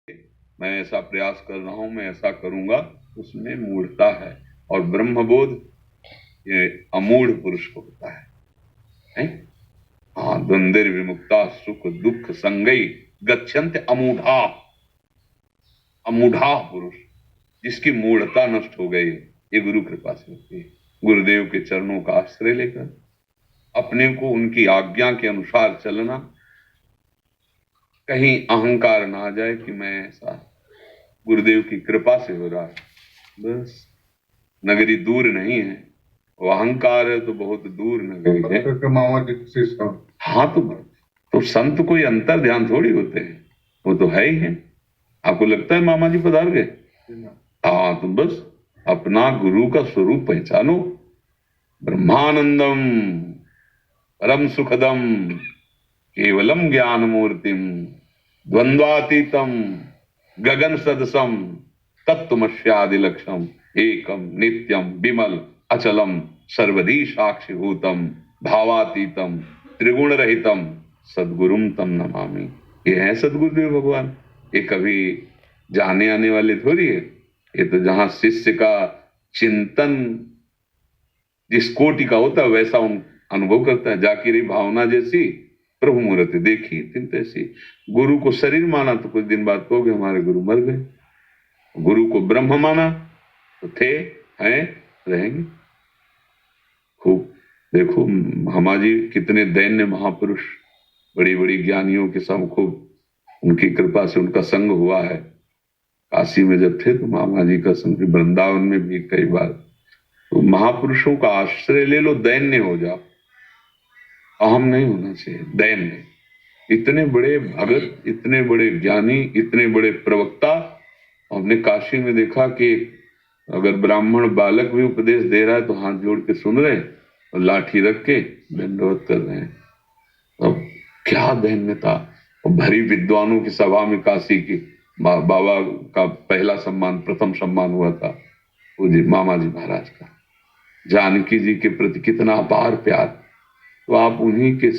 मैं ऐसा प्रयास कर रहा हूं, मैं ऐसा करूंगा, उसमें मूढ़ता है। और ब्रह्मबोध ये अमूढ़ पुरुष को होता है? हाँ, द्वंद्व विमुक्ता सुख दुख संगई गच्छन्ति अमूढ़ा। अमूढ़ा पुरुष जिसकी मूढ़ता नष्ट हो गई, ये गुरु कृपा से होती है। गुरुदेव के चरणों का आश्रय लेकर अपने को उनकी आज्ञा के अनुसार चलना, कहीं अहंकार ना आ जाए कि मैं ऐसा, गुरुदेव की कृपा से हो रहा है बस। नगरी दूर नहीं है, वो अहंकार है तो बहुत दूर नगरी है। हाँ, तो संत कोई अंतर ध्यान थोड़ी होते हैं, वो तो है ही है। आपको लगता है मामा जी पधार गए? हाँ, तो बस अपना गुरु का स्वरूप पहचानो। ब्रह्मानंदम परम सुखदम केवलम ज्ञान मूर्तिम द्वंद्वातीतम गगन सदसम तत्वमस्यादि लक्ष्यम एकम नित्यम विमल अचलम सर्वधी साक्षिभूतम भावातीतम त्रिगुण रहितम सद्गुरुम तम नमामि। ये है सद्गुरुदेव भगवान। ये कभी जाने आने वाले थोड़ी है। ये तो जहां शिष्य का चिंतन जिस कोटि का होता है वैसा अनुभव करता है। जाकिर भावना जैसी प्रभु मूर्ति देखी तिन तैसी। गुरु को शरीर माना तो कुछ दिन बाद कहोगे हमारे गुरु मर गए। गुरु को ब्रह्म माना तो थे, हैं, रहेंगे। खूब देखो हमारी कितने दैन्य महापुरुष, बड़ी बड़ी ज्ञानियों के साथ खूब उनकी कृपा से उनका संग हुआ है। काशी में जब थे तो मामा जी का संग, वृंदावन में भी कई बार। तो महापुरुषों का आश्रय ले लो, दैन्य हो जाओ। अहम नहीं होना चाहिए, दैन्य। इतने बड़े भगत, इतने बड़े ज्ञानी, इतने बड़े प्रवक्ता। हमने काशी में देखा कि अगर ब्राह्मण बालक भी उपदेश दे रहा है तो हाथ जोड़ के सुन रहे और लाठी रख के दंडवत कर रहे हैं। अब क्या दैन्यता। और भरी विद्वानों की सभा में काशी की बाबा का पहला सम्मान, प्रथम सम्मान हुआ था पूज्य मामा जी महाराज का। जानकी जी के प्रति कितना अपार प्यार। तो आप उन्हीं के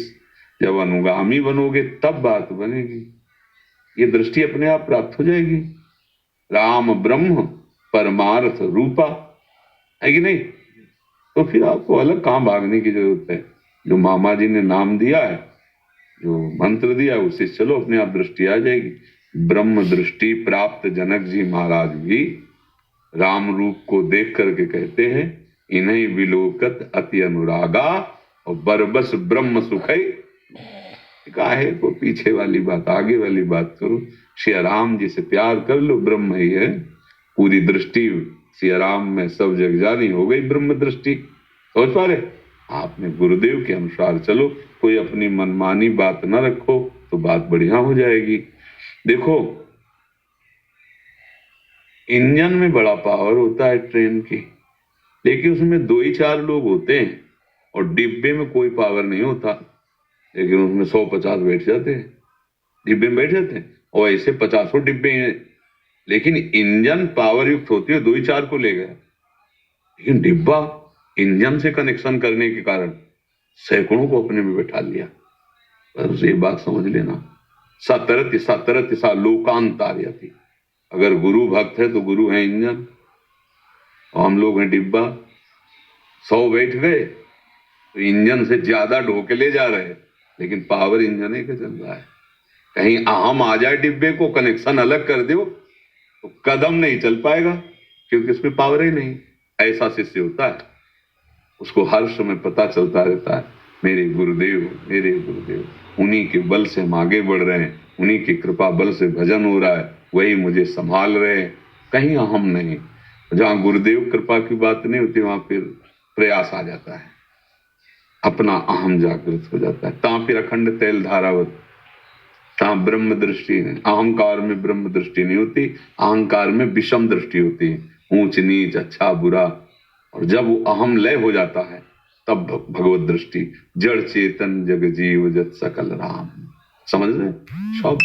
जब अनुगामी बनोगे तब बात बनेगी। ये दृष्टि अपने आप प्राप्त हो जाएगी। राम ब्रह्म परमार्थ रूपा, है कि नहीं? तो फिर आपको अलग कहां भागने की जरूरत है। जो मामा जी ने नाम दिया है, जो मंत्र दिया है, उससे चलो, अपने आप दृष्टि आ जाएगी। ब्रह्म दृष्टि प्राप्त जनक जी महाराज भी राम रूप को देख करके कहते हैं, इन्हीं विलोकत अति अनुरागा और बरबस ब्रह्म सुखई। काहे को पीछे वाली बात, आगे वाली बात करो। श्री राम जी से प्यार कर लो, ब्रह्म ही है। पूरी दृष्टि श्री राम में सब जग जानी हो गई ब्रह्म दृष्टि। सोच पा रहे? आपने गुरुदेव के अनुसार चलो, कोई अपनी मनमानी बात न रखो तो बात बढ़िया हो जाएगी। देखो इंजन में बड़ा पावर होता है ट्रेन की, लेकिन उसमें 2 ही 4 लोग होते हैं। और डिब्बे में कोई पावर नहीं होता, लेकिन उसमें 100-50 बैठ जाते हैं, डिब्बे में बैठ जाते हैं। और ऐसे 50 डिब्बे हैं, लेकिन इंजन पावर युक्त होती है, 2 ही 4 को ले गया। लेकिन डिब्बा इंजन से कनेक्शन करने के कारण सैकड़ों को अपने में बैठा लिया। बस ये बात समझ लेना। सतरति लोकांतार्यति। अगर गुरु भक्त है तो गुरु है इंजन और हम लोग हैं डिब्बा। 100 बैठ गए तो इंजन से ज्यादा ढोके ले जा रहे हैं, लेकिन पावर इंजन ही का चल रहा है। कहीं अहम आ जाए डिब्बे को, कनेक्शन अलग कर दो तो कदम नहीं चल पाएगा, क्योंकि उसमें पावर ही नहीं। ऐसा शिष्य होता है, उसको हर समय पता चलता रहता है मेरे गुरुदेव, मेरे गुरुदेव। उन्हीं के बल से हम आगे बढ़ रहे हैं, उन्हीं की कृपा बल से भजन हो रहा है, वही मुझे संभाल रहे हैं, कहीं अहम नहीं। जहां गुरुदेव कृपा की बात नहीं होती वहां फिर प्रयास आ जाता है, अपना अहम जागृत हो जाता है। ता फिर अखंड तैल धारावत, ता ब्रह्म दृष्टि है। अहंकार में ब्रह्म दृष्टि नहीं होती, अहंकार में विषम दृष्टि होती है, ऊंच नीच, अच्छा बुरा। और जब वो अहम लय हो जाता है तब भगवत दृष्टि, जड़ चेतन जग जीव जत सकल राम। समझ रहे? सब